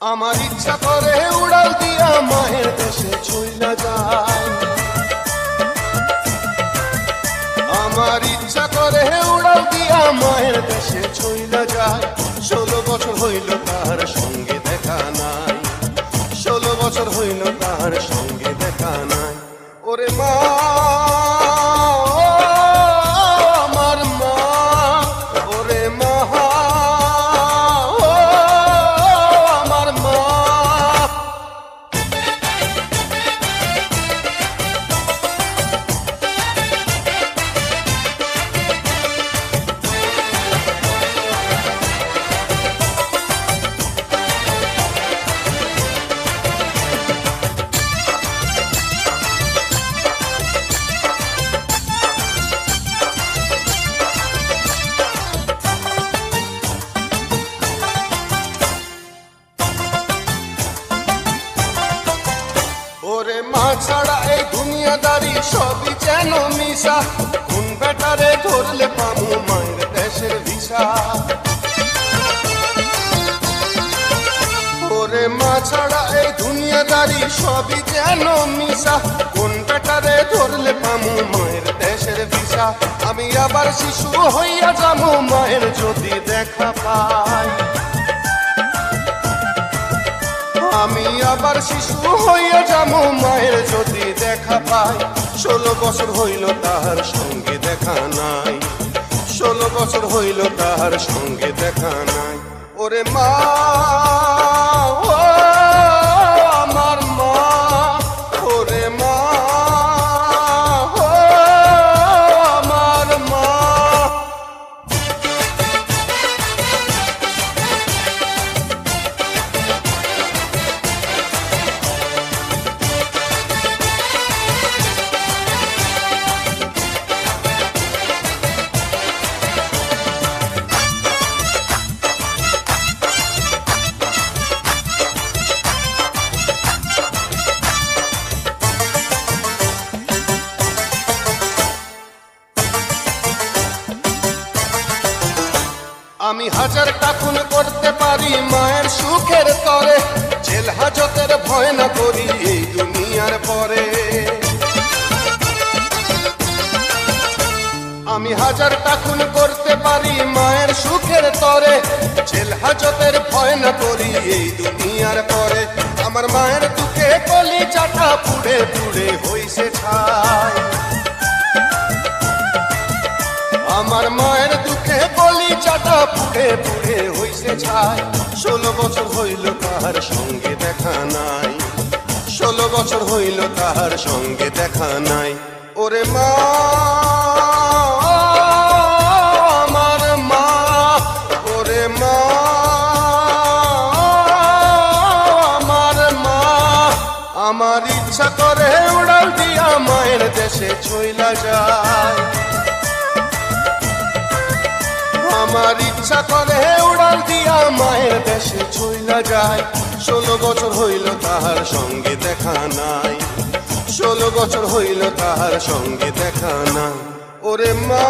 আমার ইচ্ছা করে উড়াল দিয়া মায়ের দেশে চইলা যায়। আমার ইচ্ছা করে উড়াল দিয়া মায়ের দেশে চইলা যায়। 16 বছর হইল তার সঙ্গে দেখা নাই, 16 বছর হইল তার সঙ্গে দেখা নাই। ওরে মা, আমার মা, ওরে মা, আমার মা। ওরে মা ছাড়া এই দুনিয়াদারি সবই যেন মিশা, কোন বেটারে ধরলে পামু মায়ের দেশের ভিসা। ওরে মা ছাড়া এই দুনিয়াদারি সবই যেন মিশা, কোন বেটারে ধরলে পামু মায়ের দেশের ভিসা। আমি আবার শিশু হইয়া যামু মায়ের যদি দেখা পাই, আমি আবার শিশু হইয়া যামু মায়ের যদি দেখা পাই। 16 বছর হইল তাহার সঙ্গে দেখা নাই, 16 বছর হইল তাহার সঙ্গে দেখা নাই। ওরে মা, ও আমার মা, ওরে মা, ও আমার মা। আমি হাজারটা খুন করতে পারি মায়ের সুখের তরে, জেল হাজতের ভয় না করি এই দুনিয়ার পরে। আমি হাজারটা খুন করতে পারি মায়ের সুখের তরে, জেল হাজতের ভয় না করি এই দুনিয়ার পরে। আমার মায়ের দুঃখে কলিজাটা পুড়ে পুড়ে হইছে ছাই, আমার মায়ের দুঃখে কলিজাটা পুড়ে পুড়ে হইছে ছাই। 16 বছর হইল তাহার সঙ্গে দেখা নাই, 16 বছর হইল তাহার সঙ্গে দেখা নাই। ওরে মা, আমার মা, ওরে মা, আমার মা। আমার ইচ্ছা করে উড়াল দিয়া মায়ের দেশে চইলা যায়, আমার ইচ্ছা করে উড়াল দিয়া মায়ের দেশে চইলা যায়। 16 বছর হইল তাহার সঙ্গে দেখা নাই, 16 বছর হইল তাহার সঙ্গে দেখা নাই। ওরে মা।